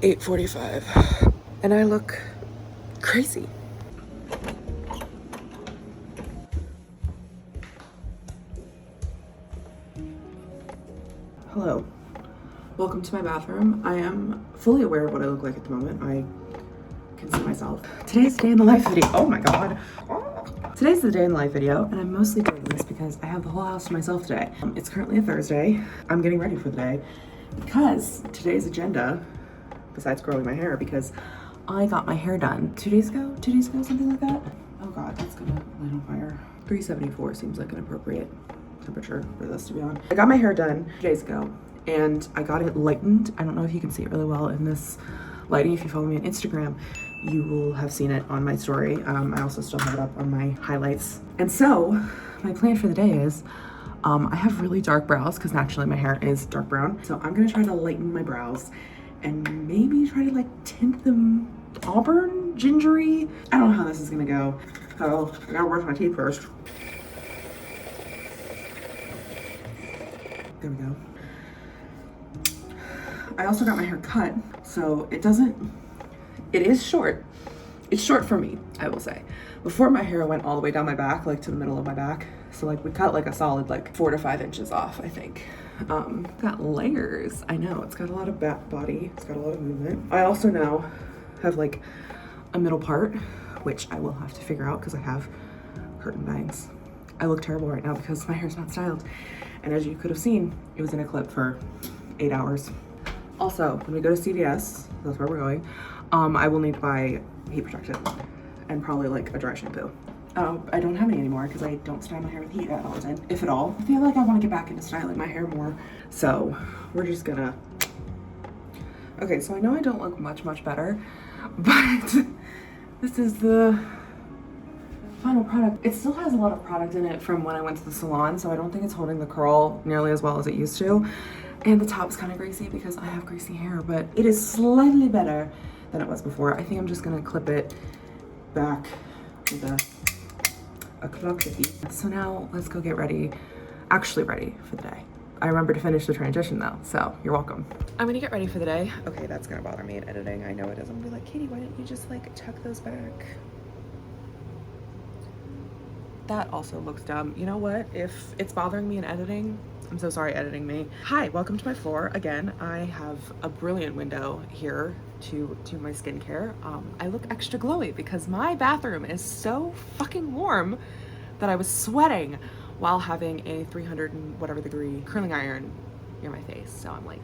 8:45 and I look crazy. Hello, welcome to my bathroom. I am fully aware of what I look like at the moment. I can see myself. Today's day in the life video. Oh my god. Today's the day in the life video, and I'm mostly doing this because I have the whole house to myself today. It's currently a Thursday. I'm getting ready for the day because today's agenda, besides growing my hair, because I got my hair done 2 days ago, something like that. Oh god, that's gonna light on fire. 374 seems like an appropriate temperature for this to be on. I got my hair done 2 days ago and I got it lightened. I don't know if you can see it really well in this lighting. If you follow me on Instagram, you will have seen it on my story. I also still have it up on my highlights. And so my plan for the day is I have really dark brows because naturally my hair is dark brown. So I'm gonna try to lighten my brows and maybe try to like tint them auburn, gingery. I don't know how this is gonna go. So I gotta brush my teeth first. There we go. I also got my hair cut, so it is short. It's short for me, I will say. Before my hair went all the way down my back, like to the middle of my back. So like we cut like a solid like 4 to 5 inches off, I think. Got layers. I know, it's got a lot of back body. It's got a lot of movement. I also now have like a middle part, which I will have to figure out because I have curtain bangs. I look terrible right now because my hair's not styled. And as you could have seen, it was in a clip for 8 hours. Also, when we go to CVS, that's where we're going, I will need to buy heat protectant and probably like a dry shampoo. I don't have any anymore because I don't style my hair with heat at all the time, if at all. I feel like I want to get back into styling my hair more. So we're just gonna... Okay, so I know I don't look much better, but this is the final product. It still has a lot of product in it from when I went to the salon, so I don't think it's holding the curl nearly as well as it used to. And the top is kind of greasy because I have greasy hair, but it is slightly better than it was before. I think I'm just gonna clip it back with a clock clippy. So now let's go get ready, actually ready for the day. I remember to finish the transition though, so you're welcome. I'm gonna get ready for the day. Okay, that's gonna bother me in editing. I know it is. I'm gonna be like, Katie, why didn't you just like tuck those back? That also looks dumb. You know what? If it's bothering me in editing, I'm so sorry, editing me. Hi, welcome to my floor. Again, I have a brilliant window here to do my skincare. I look extra glowy because my bathroom is so fucking warm that I was sweating while having a 300 and whatever degree curling iron near my face. So I'm like,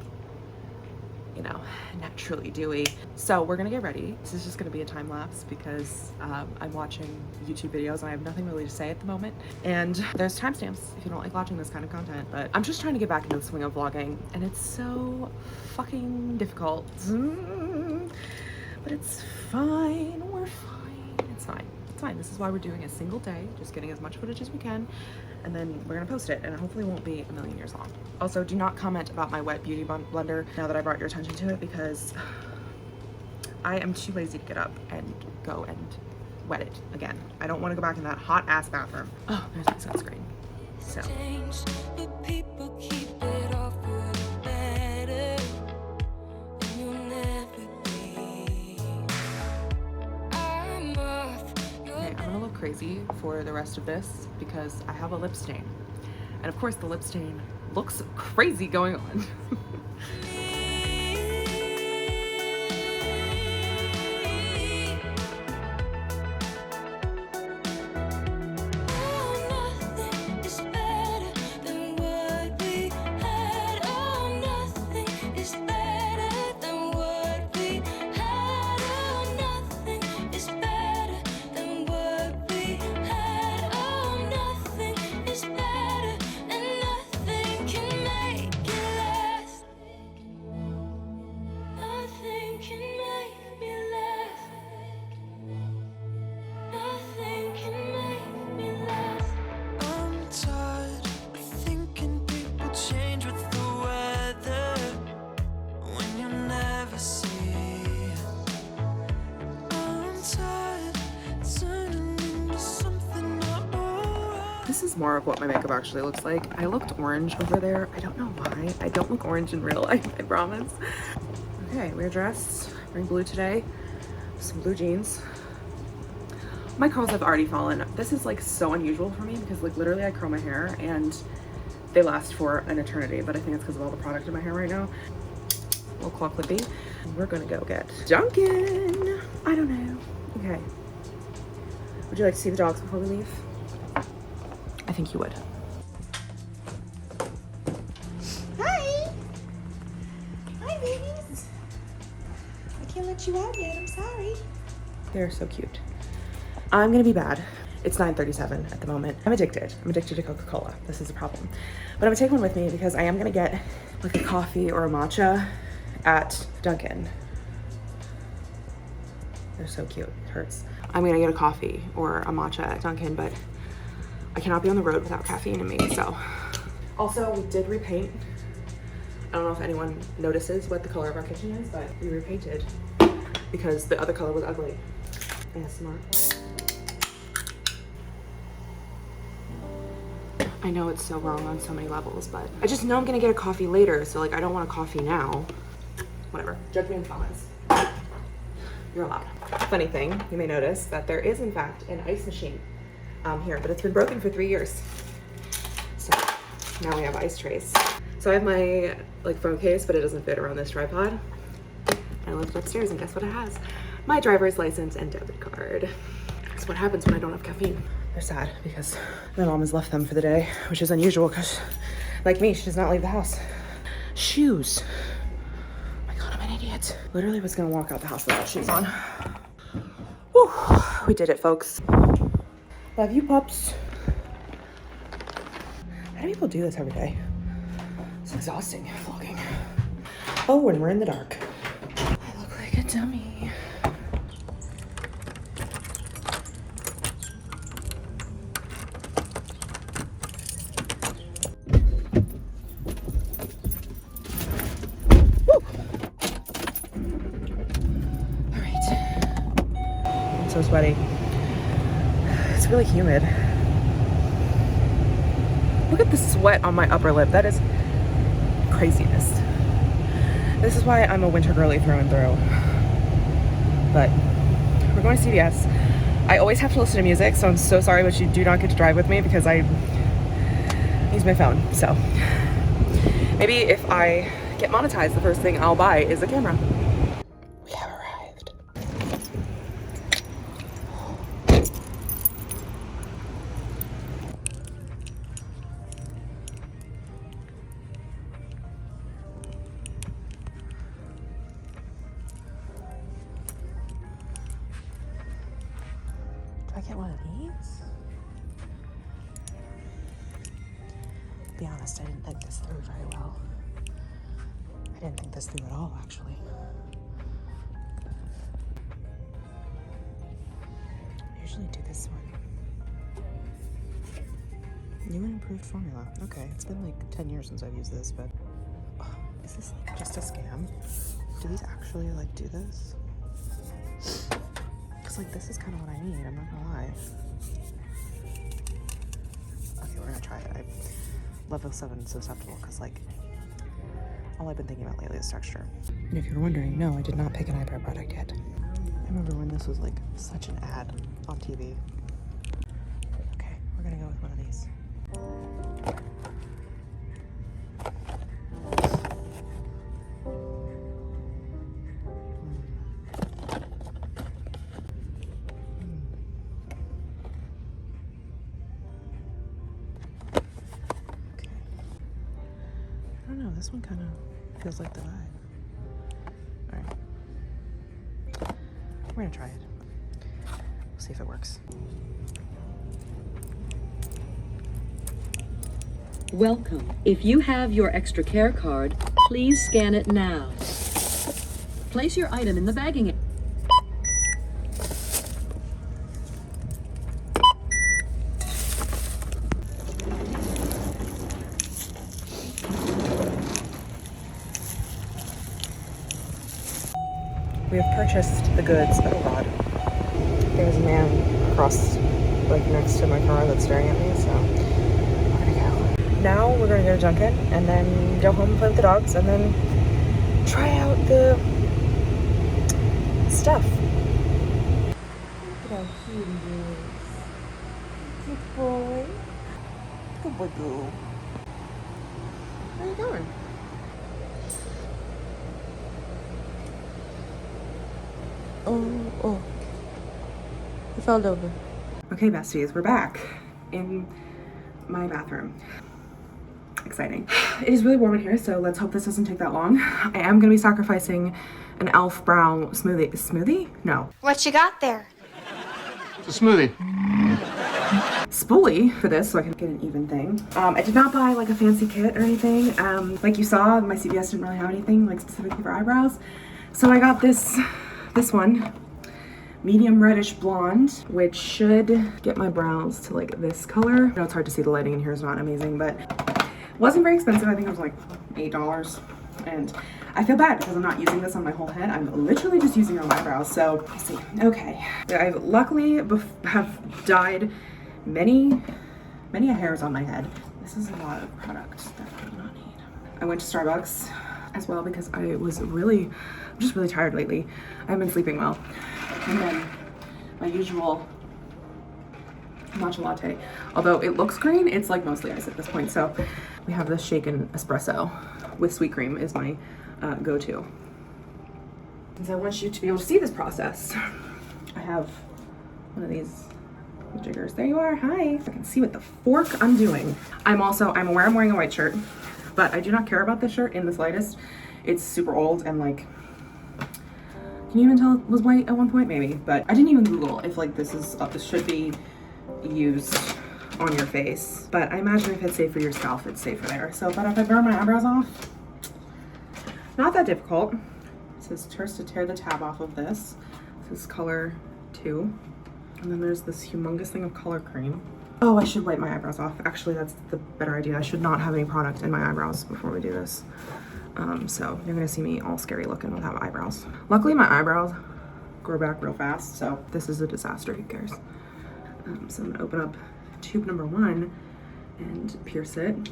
you know, naturally dewy. So we're gonna get ready. This is just gonna be a time lapse because I'm watching YouTube videos and I have nothing really to say at the moment. And there's timestamps if you don't like watching this kind of content, but I'm just trying to get back into the swing of vlogging and it's so fucking difficult. But it's fine, we're fine, it's fine. It's fine. This is why we're doing a single day, just getting as much footage as we can, and then we're gonna post it, and it hopefully won't be a million years long. Also, do not comment about my wet beauty blender now that I brought your attention to it, because I am too lazy to get up and go and wet it again. I don't want to go back in that hot ass bathroom. Oh, there's my sunscreen. So. Crazy for the rest of this because I have a lip stain, and of course the lip stain looks crazy going on. This is more of what my makeup actually looks like. I looked orange over there. I don't know why. I don't look orange in real life, I promise. Okay, we're dressed. Wearing blue today. Some blue jeans. My curls have already fallen. This is like so unusual for me because like literally I curl my hair and they last for an eternity, but I think it's because of all the product in my hair right now. A little claw clippy. We're gonna go get Dunkin'. I don't know. Okay. Would you like to see the dogs before we leave? I think you would. Hi! Hi, babies! I can't let you out yet, I'm sorry. They're so cute. I'm gonna be bad. It's 9:37 at the moment. I'm addicted. I'm addicted to Coca-Cola. This is a problem. But I'm gonna take one with me because I am gonna get like a coffee or a matcha at Dunkin'. They're so cute. It hurts. I'm gonna get a coffee or a matcha at Dunkin', but I cannot be on the road without caffeine in me, so. Also, we did repaint. I don't know if anyone notices what the color of our kitchen is, but we repainted because the other color was ugly. ASMR. I know it's so wrong on so many levels, but I just know I'm gonna get a coffee later, so like I don't want a coffee now. Whatever, judge me in the comments. You're allowed. Funny thing, you may notice that there is in fact an ice machine here, but it's been broken for 3 years. So now we have ice trays. So I have my like phone case, but it doesn't fit around this tripod. I left it upstairs and guess what it has? My driver's license and debit card. That's what happens when I don't have caffeine. They're sad because my mom has left them for the day, which is unusual because like me, she does not leave the house. Shoes. Oh my God, I'm an idiot. Literally was gonna walk out the house without shoes on. Whew, we did it, folks. Love you, pups. How do people do this every day? It's exhausting, vlogging. Oh, and we're in the dark. I look like a dummy. Woo! All right. I'm so sweaty. It's really humid. Look at the sweat on my upper lip. That is craziness. This is why I'm a winter girly through and through. But we're going to CVS. I always have to listen to music, so I'm so sorry, but you do not get to drive with me because I use my phone. So maybe if I get monetized, the first thing I'll buy is a camera. We have arrived. Do I get one of these? To be honest, I didn't think this through very well. I didn't think this through at all, actually. I usually do this one. New and improved formula. Okay, it's been like 10 years since I've used this, but is this like just a scam? Do these actually like do this? Because like this is kind of what I need, I'm not gonna lie. Okay, we're gonna try it. Level 7 is susceptible because like all I've been thinking about lately is texture. And if you're wondering, no, I did not pick an eyebrow product yet. I remember when this was like such an ad on TV. Okay, we're gonna go with one of these. I don't know, this one kind of feels like the vibe. All right, we're gonna try it. We'll see if it works. Welcome. If you have your extra care card, please scan it now. Place your item in the bagging area. We have purchased the goods. Oh God. There's a man across, like next to my car that's staring at me, so we're gonna go. Now we're gonna go to Dunkin' and then go home and play with the dogs and then try out the stuff. Look at how cute he is. Cute boy. Good boy, boo. Where are you going? Oh. He fell over. Okay, besties, we're back in my bathroom. Exciting. It is really warm in here, so let's hope this doesn't take that long. I am gonna be sacrificing an elf brow smoothie. Smoothie? No. What you got there? It's a smoothie. Spoolie for this so I can get an even thing. I did not buy like a fancy kit or anything. Like you saw, my CVS didn't really have anything like specifically for eyebrows. So I got this one, medium reddish blonde, which should get my brows to like this color. I know it's hard to see, the lighting in here is not amazing, but it wasn't very expensive. I think it was like $8. And I feel bad because I'm not using this on my whole head. I'm literally just using it on my brows. So let's see. Okay. I luckily have dyed many hairs on my head. This is a lot of product that I do not need. I went to Starbucks as well because I'm just really tired lately. I haven't been sleeping well. And then my usual matcha latte. Although it looks green, it's like mostly ice at this point. So we have this shaken espresso with sweet cream is my go-to. Because I want you to be able to see this process. I have one of these jiggers. There you are. Hi. I can see what the fork I'm doing. I'm aware I'm wearing a white shirt, but I do not care about this shirt in the slightest. It's super old and like, can you even tell it was white at one point? Maybe, but I didn't even Google if like this should be used on your face. But I imagine if it's safe for your scalp, it's safer there. So, but if I burn my eyebrows off, not that difficult. It says first to tear the tab off of this. This is color 2. And then there's this humongous thing of color cream. Oh, I should wipe my eyebrows off. Actually, that's the better idea. I should not have any product in my eyebrows before we do this. So you're gonna see me all scary looking without eyebrows. Luckily, my eyebrows grow back real fast, so this is a disaster, who cares? So I'm gonna open up tube number 1 and pierce it.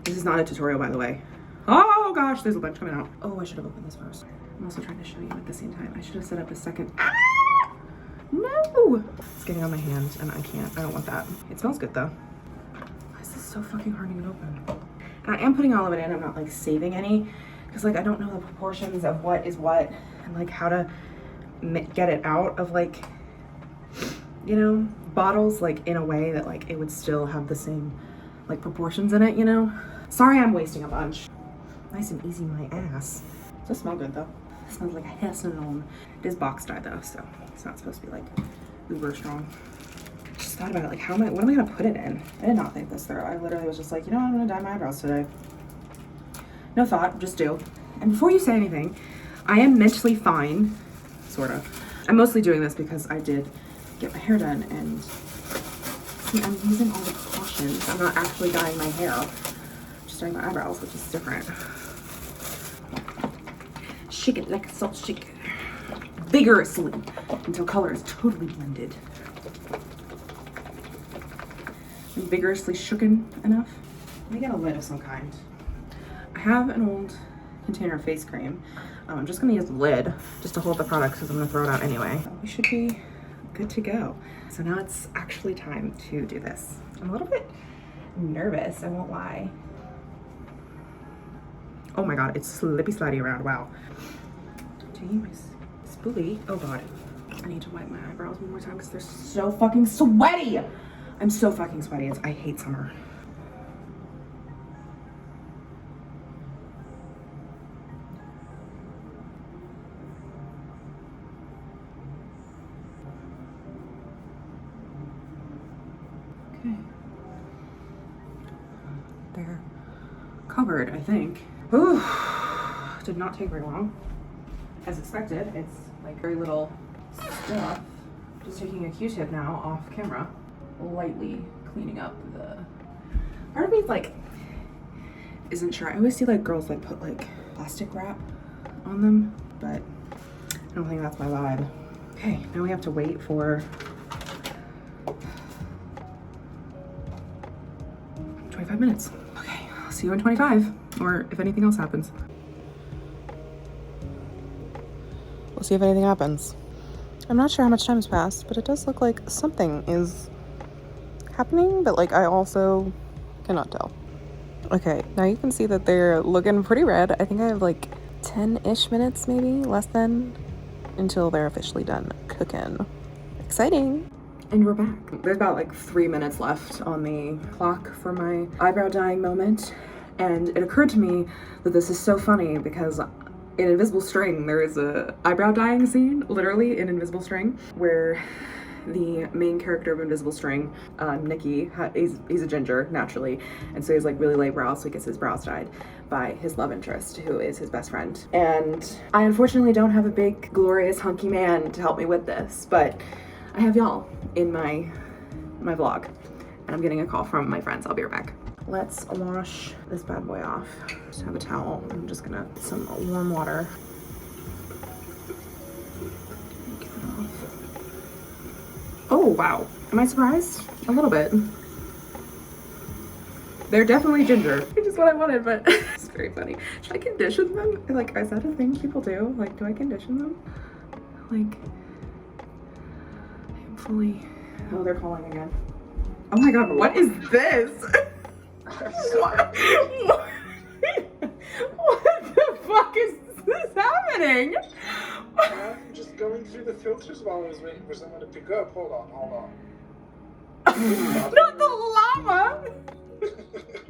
This is not a tutorial, by the way. Oh gosh, there's a bunch coming out. Oh, I should have opened this first. I'm also trying to show you at the same time. I should have set up a second. Ah! No! It's getting on my hand and I don't want that. It smells good though. Why is this so fucking hard to get open? And I am putting all of it in. I'm not like saving any because like I don't know the proportions of what is what and like how to get it out of like, you know, bottles like in a way that like it would still have the same like proportions in it, you know? Sorry I'm wasting a bunch. Nice and easy my ass. It does smell good though. It smells like a Hessenone. It is box dye though, so it's not supposed to be like uber strong. Just thought about it, like what am I gonna put it in? I did not think this through. I literally was just like, you know, I'm gonna dye my eyebrows today. No thought, just do. And before you say anything, I am mentally fine, sort of. I'm mostly doing this because I did get my hair done and see, I'm using all the precautions. I'm not actually dyeing my hair, I'm just dyeing my eyebrows, which is different. Shake it like a salt shaker. Vigorously until color is totally blended. And vigorously shooken enough. Let me get a lid of some kind. I have an old container of face cream. I'm just gonna use the lid just to hold the product because I'm gonna throw it out anyway. So we should be good to go. So now it's actually time to do this. I'm a little bit nervous, I won't lie. Oh my god, it's slippy slidey around, wow. James, spoolie. Oh god. I need to wipe my eyebrows one more time because they're so fucking sweaty. I'm so fucking sweaty. I hate summer. Okay. They're covered, I think. Ooh, did not take very long. As expected, it's like very little stuff. Just taking a Q-tip now off camera, lightly cleaning up the. Part of me like isn't sure. I always see like girls like put like plastic wrap on them, but I don't think that's my vibe. Okay, now we have to wait for 25 minutes. Okay, I'll see you in 25, or if anything else happens. We'll see if anything happens. I'm not sure how much time has passed, but it does look like something is happening, but like I also cannot tell. Okay, now you can see that they're looking pretty red. I think I have like 10-ish minutes, maybe less than, until they're officially done cooking. Exciting. And we're back. There's about like 3 minutes left on the clock for my eyebrow dyeing moment. And it occurred to me that this is so funny because in Invisible String, there is a eyebrow dyeing scene, literally in Invisible String, where the main character of Invisible String, Nikki, he's a ginger, naturally, and so he's like really light brows, so he gets his brows dyed by his love interest, who is his best friend. And I unfortunately don't have a big, glorious, hunky man to help me with this, but I have y'all in my vlog, and I'm getting a call from my friends. I'll be right back. Let's wash this bad boy off. Just have a towel. I'm just gonna put some warm water. Get it off. Oh, wow. Am I surprised? A little bit. They're definitely ginger, which is what I wanted, but it's very funny. Should I condition them? Like, is that a thing people do? Like, do I condition them? Like, I'm fully... Oh, they're calling again. Oh my god, what is this? What? What the fuck is this happening? I'm just going through the filters while I was waiting for someone to pick up. Hold on. Not the llama!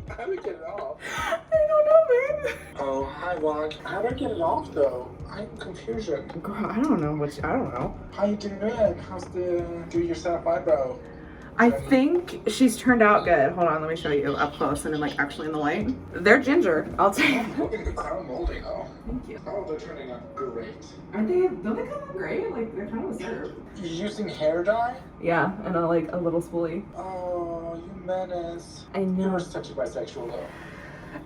How do I get it off? I don't know, babe. Oh, hi, Wog. How do I get it off, though? I'm confusion. Girl, I don't know. How you doing? How's the do-yourself eyebrow? I think she's turned out good. Hold on, let me show you up close and then like actually in the light. They're ginger. I'll take I'm loving the crown molding, though. Thank you. Oh, they're turning out great. Aren't they? Don't they come out great? Like they're kind of a serve. You're using hair dye? Yeah, and a little spoolie. Oh, you menace. I know. You're such a bisexual, though.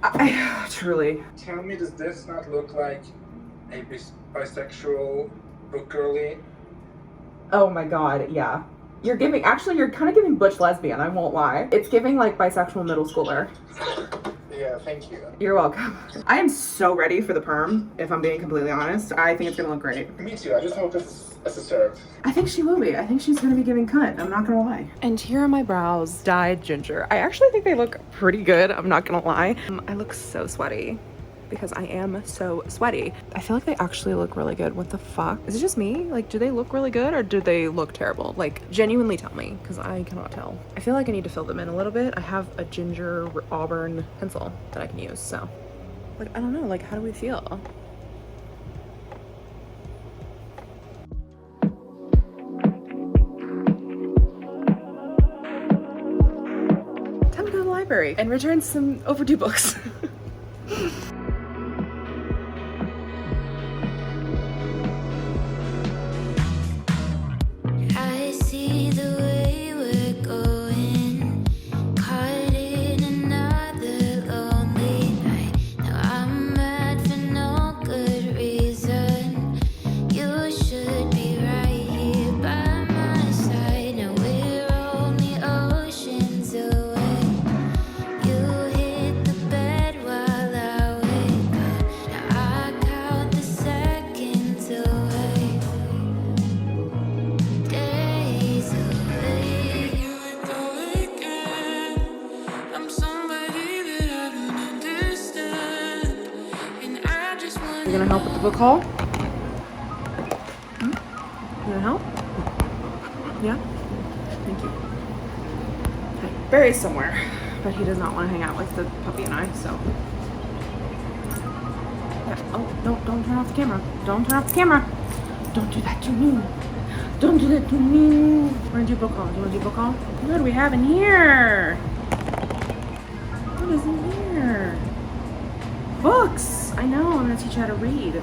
I truly. Tell me, does this not look like a bisexual book girly? Oh my god, yeah. You're kind of giving butch lesbian, I won't lie. It's giving like bisexual middle schooler. Yeah, thank you. You're welcome. I am so ready for the perm, if I'm being completely honest. I think it's gonna look great. Me too, I just hope this is served. I think she will be. I think she's gonna be giving cunt, I'm not gonna lie. And here are my brows, dyed ginger. I actually think they look pretty good, I'm not gonna lie. I look so sweaty because I am so sweaty. I feel like they actually look really good. What the fuck? Is it just me? Like, do they look really good or do they look terrible? Like, genuinely tell me, because I cannot tell. I feel like I need to fill them in a little bit. I have a ginger auburn pencil that I can use, so. Like, I don't know, like, how do we feel? Time to go to the library and return some overdue books. I see the way we're going, caught in another lonely night. Now I'm mad for no good reason. You should be right here by my side. Now we're only oceans away. You hit the bed while I wake up. Now I count the seconds away. Days away. Here we go again. I'm somebody that I don't understand, and I just want. You gonna help with the book haul? You gonna help? Yeah? Thank you. Okay. Barry's somewhere, but he does not want to hang out with the puppy and I, so. Yeah. Oh, no, don't turn off the camera. Don't turn off the camera. Don't do that to me. Don't do that to me. We're gonna do book haul. Do you wanna do book haul? What do we have in here? What is in here? Books! I know, I'm gonna teach you how to read.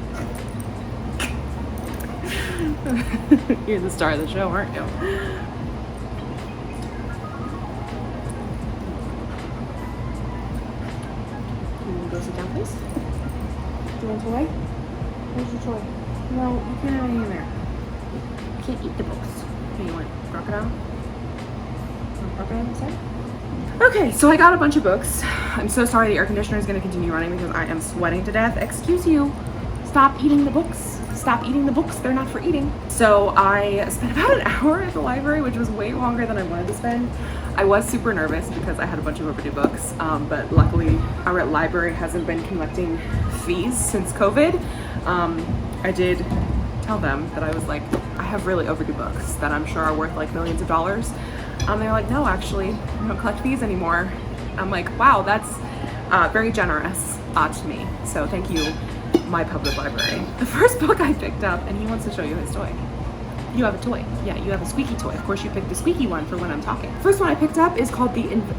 You're the star of the show, aren't you? Can you go sit down, please? Do you want a toy? Where's your toy? No, you can't have any in there. You can't eat the books. Okay, you want crocodile? Want crocodile inside? Okay, so I got a bunch of books. I'm so sorry the air conditioner is going to continue running because I am sweating to death. Excuse you. Stop eating the books. stop eating the books. They're not for eating. So I spent about an hour at the library, which was way longer than I wanted to spend. I was super nervous because I had a bunch of overdue books, but luckily our library hasn't been collecting fees since COVID. I did tell them that I was like, I have really overdue books that I'm sure are worth like millions of dollars. They're like, no, actually, we don't collect fees anymore. I'm like, wow, that's very generous to me. So thank you, my public library. The first book I picked up, and he wants to show you his toy. You have a toy. Yeah, you have a squeaky toy. Of course, you picked the squeaky one for when I'm talking. First one I picked up is called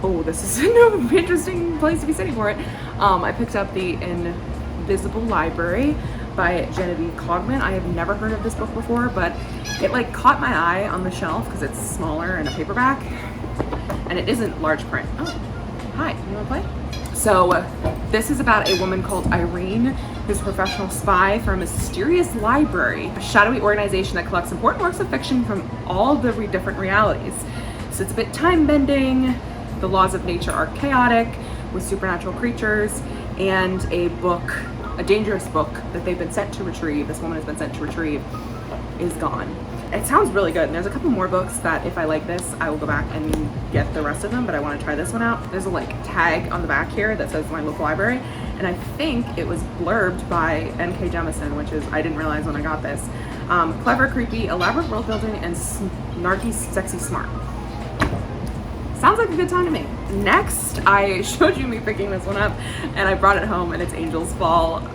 oh, this is an interesting place to be sitting for it. I picked up The Invisible Library by Genevieve Cogman. I have never heard of this book before, but it like caught my eye on the shelf because it's smaller and a paperback, and it isn't large print. Oh, hi, you wanna play? So this is about a woman called Irene, who's a professional spy for a mysterious library, a shadowy organization that collects important works of fiction from all the different realities. So it's a bit time-bending, the laws of nature are chaotic, with supernatural creatures, and a dangerous book that they've been sent to retrieve, this woman has been sent to retrieve, is gone. It sounds really good, and there's a couple more books that if I like this, I will go back and get the rest of them, but I want to try this one out. There's a like tag on the back here that says my local library, and I think it was blurbed by N.K. Jemisin, which is, I didn't realize when I got this. Clever, creepy, elaborate world building, and snarky, sexy, smart. Sounds like a good time to me. Next, I showed you me picking this one up, and I brought it home, and it's Angel's Fall.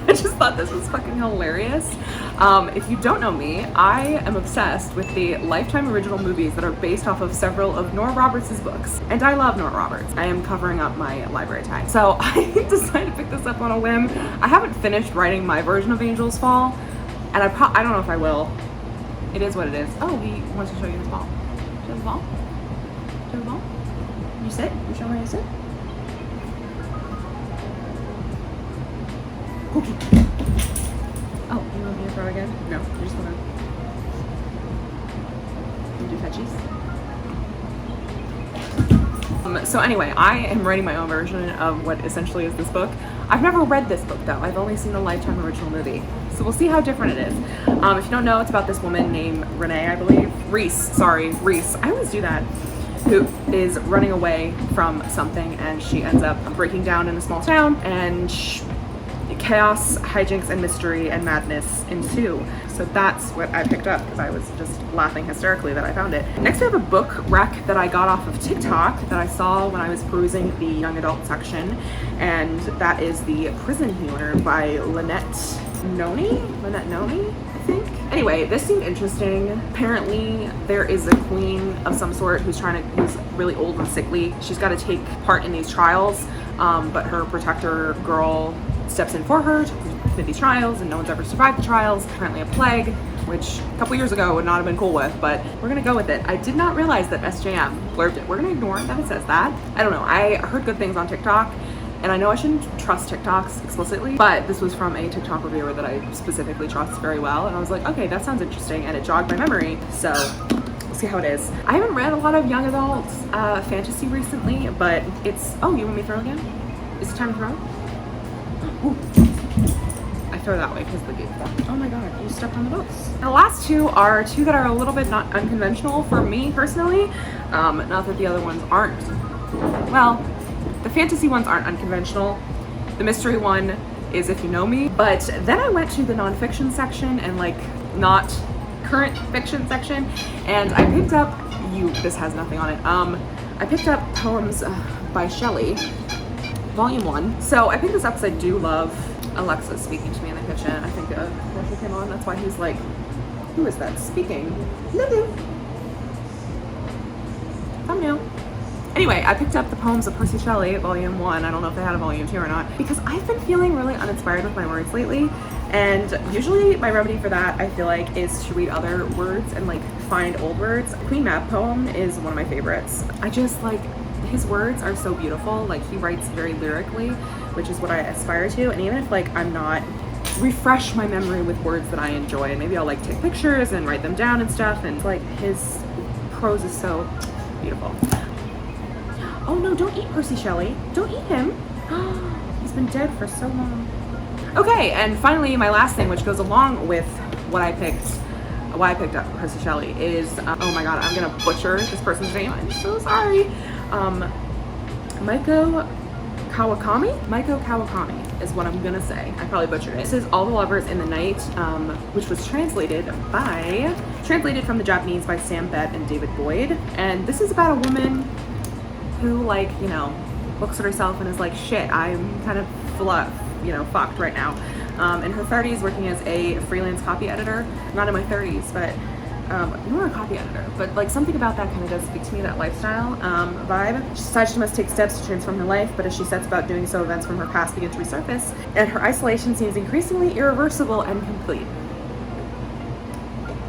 I just thought this was fucking hilarious. If you don't know me, I am obsessed with the Lifetime original movies that are based off of several of Nora Roberts' books. And I love Nora Roberts. I am covering up my library tag. So I decided to pick this up on a whim. I haven't finished writing my version of Angel's Fall, and I don't know if I will. It is what it is. Oh, he wants to show you his ball. Show the ball? Show the ball? You sit? You show me how you sit? Cookie. Oh, you want me to throw again? No, you just want to do fetchies. So anyway, I am writing my own version of what essentially is this book. I've never read this book though. I've only seen the Lifetime original movie. So we'll see how different it is. If you don't know, it's about this woman named Renee, I believe. Reese. I always do that. Who is running away from something, and she ends up breaking down in a small town, and chaos, hijinks, and mystery and madness ensue. So that's what I picked up because I was just laughing hysterically that I found it. Next, we have a book rec that I got off of TikTok that I saw when I was perusing the young adult section, and that is The Prison Healer by Lynette Noni, I think. Anyway, this seemed interesting. Apparently, there is a queen of some sort who's really old and sickly. She's got to take part in these trials, but her protector girl steps in for her to complete these trials, and no one's ever survived the trials. Apparently a plague, which a couple years ago would not have been cool with, but we're gonna go with it. I did not realize that SJM blurbed it. We're gonna ignore that it says that. I don't know, I heard good things on TikTok, and I know I shouldn't trust TikToks explicitly, but this was from a TikTok reviewer that I specifically trust very well, and I was like, okay, that sounds interesting, and it jogged my memory, so we'll see how it is. I haven't read a lot of young adult fantasy recently, but it's, oh, you want me to throw again? Is it time to throw? Ooh. I throw that way because the gate. Oh my god, you stepped on the books. And the last two are two that are a little bit not unconventional for me personally. Not that the other ones aren't. Well, the fantasy ones aren't unconventional. The mystery one is If You Know Me. But then I went to the nonfiction section and like not current fiction section, and I picked up, this has nothing on it. I picked up poems by Shelley. Volume 1. So I picked this up because I do love Alexa speaking to me in the kitchen. I think a commercial came on. That's why he's like, who is that speaking? Lulu. Thumbnail. Anyway, I picked up the poems of Percy Shelley, Volume 1. I don't know if they had a Volume 2 or not, because I've been feeling really uninspired with my words lately. And usually my remedy for that, I feel like, is to read other words and like find old words. Queen Mab poem is one of my favorites. I just like, his words are so beautiful. Like, he writes very lyrically, which is what I aspire to. And even if like I'm not, refresh my memory with words that I enjoy, and maybe I'll like take pictures and write them down and stuff, and like his prose is so beautiful. Oh no, don't eat Percy Shelley. Don't eat him. He's been dead for so long. Okay, and finally, my last thing, which goes along with why I picked up Percy Shelley, is oh my god, I'm gonna butcher this person's name. I'm so sorry. Maiko Kawakami is what I'm gonna say. I probably butchered it. This is All the Lovers in the Night, which was translated from the Japanese by Sam Bett and David Boyd. And this is about a woman who, like, you know, looks at herself and is like, shit, I'm kind of fucked right now. In her 30s, working as a freelance copy editor. Not in my 30s, but nor a copy editor, but like something about that kind of does speak to me, that lifestyle vibe. She decides she must take steps to transform her life, but as she sets about doing so, events from her past begin to resurface, and her isolation seems increasingly irreversible and complete.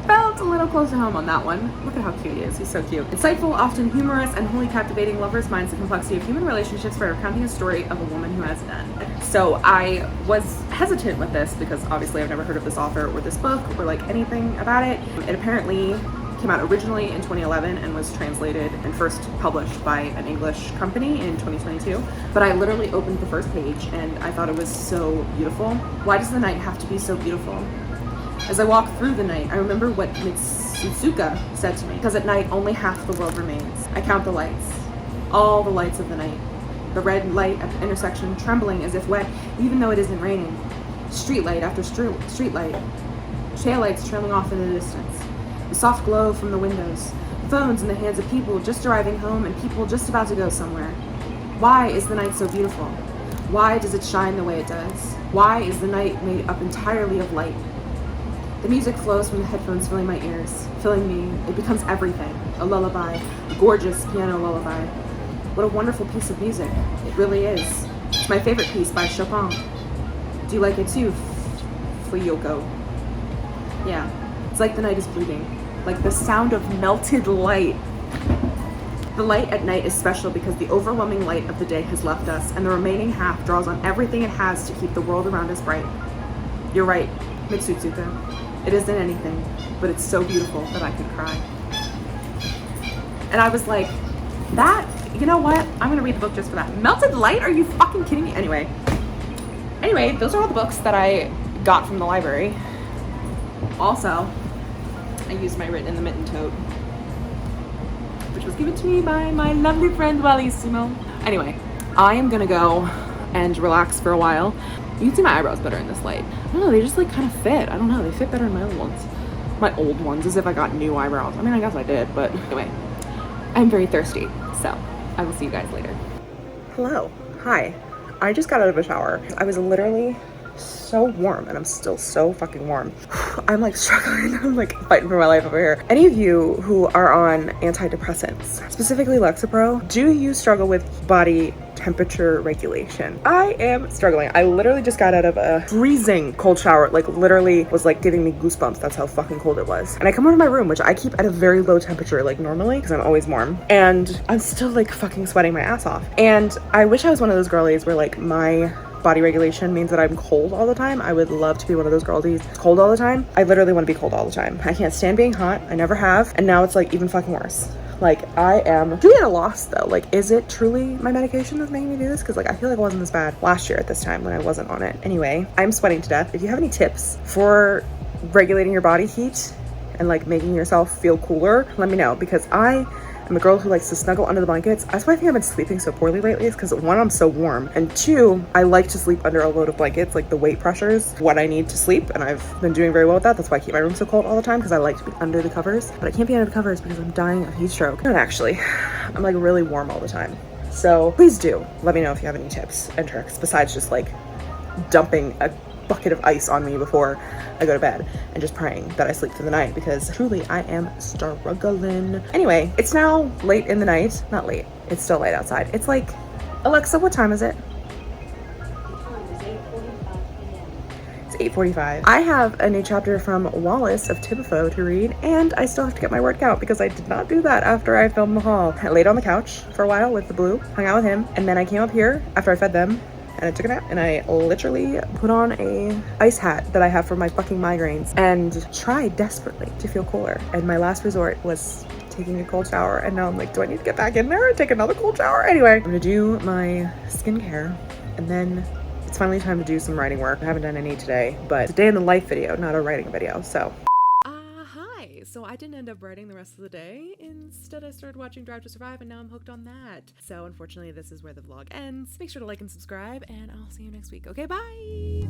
Felt a little close to home on that one. Look at how cute he is. He's so cute. Insightful, often humorous, and wholly captivating, Lovers minds the complexity of human relationships by recounting a story of a woman who has none. So I was hesitant with this because obviously I've never heard of this author or this book or like anything about it. It apparently came out originally in 2011 and was translated and first published by an English company in 2022. But I literally opened the first page and I thought it was so beautiful. Why does the night have to be so beautiful? As I walk through the night, I remember what Mitsuka said to me, because at night only half the world remains. I count the lights, all the lights of the night. The red light at the intersection trembling as if wet, even though it isn't raining. Street light after street light. Taillights trailing off in the distance. The soft glow from the windows. Phones in the hands of people just arriving home and people just about to go somewhere. Why is the night so beautiful? Why does it shine the way it does? Why is the night made up entirely of light? The music flows from the headphones, filling my ears, filling me. It becomes everything. A lullaby, a gorgeous piano lullaby. What a wonderful piece of music. It really is. It's my favorite piece by Chopin. Do you like it too, Fuyoko? Yeah. It's like the night is bleeding. Like the sound of melted light. The light at night is special because the overwhelming light of the day has left us, and the remaining half draws on everything it has to keep the world around us bright. You're right, Mitsuka. It isn't anything, but it's so beautiful that I could cry. And I was like, that, you know what? I'm gonna read the book just for that. Melted light? Are you fucking kidding me? Anyway, those are all the books that I got from the library. Also, I used my Written in the Mitten tote, which was given to me by my lovely friend Wallissimo. Anyway, I am gonna go and relax for a while. You can see my eyebrows better in this light. I don't know, they just like kind of fit. I don't know, they fit better in my old ones. My old ones, as if I got new eyebrows. I mean, I guess I did, but anyway. I'm very thirsty, so I will see you guys later. Hello, hi. I just got out of a shower. I was literally so warm, and I'm still so fucking warm. I'm like struggling. I'm like fighting for my life over here. Any of you who are on antidepressants, specifically Lexapro, do you struggle with body temperature regulation? I am struggling. I literally just got out of a freezing cold shower, like literally was like giving me goosebumps. That's how fucking cold it was. And I come over to my room, which I keep at a very low temperature, like normally, because I'm always warm, and I'm still like fucking sweating my ass off. And I wish I was one of those girlies where like my body regulation means that I'm cold all the time. I would love to be one of those girlies cold all the time. I literally want to be cold all the time. I can't stand being hot. I never have. And now it's like even fucking worse. Like I am really at a loss though. Like, is it truly my medication that's making me do this? Because like I feel like it wasn't this bad last year at this time when I wasn't on it. Anyway, I'm sweating to death. If you have any tips for regulating your body heat and like making yourself feel cooler, let me know, because I'm a girl who likes to snuggle under the blankets. That's why I think I've been sleeping so poorly lately, is because one, I'm so warm, and two, I like to sleep under a load of blankets. Like the weight pressures what I need to sleep, and I've been doing very well with that. That's why I keep my room so cold all the time, because I like to be under the covers, but I can't be under the covers because I'm dying of heat stroke. Not actually, I'm like really warm all the time. So please do let me know if you have any tips and tricks besides just like dumping a bucket of ice on me before I go to bed and just praying that I sleep through the night, because truly I am struggling. Anyway, it's now late in the night. Not late, it's still late outside. It's like, Alexa, what time is it? It's 8:45. I have a new chapter from Wallace of Tibuffo to read, and I still have to get my word count because I did not do that after I filmed the haul. I laid on the couch for a while with the blue, hung out with him, and then I came up here after I fed them and I took a nap, and I literally put on a ice hat that I have for my fucking migraines and tried desperately to feel cooler. And my last resort was taking a cold shower, and now I'm like, do I need to get back in there and take another cold shower? Anyway, I'm gonna do my skincare and then It's finally time to do some writing work. I haven't done any today, but it's a day in the life video, not a writing video, so. Hi. So I didn't end up writing the rest of the day. Instead, I started watching Drive to Survive, and now I'm hooked on that. So unfortunately, this is where the vlog ends. Make sure to like and subscribe, and I'll see you next week. Okay, bye!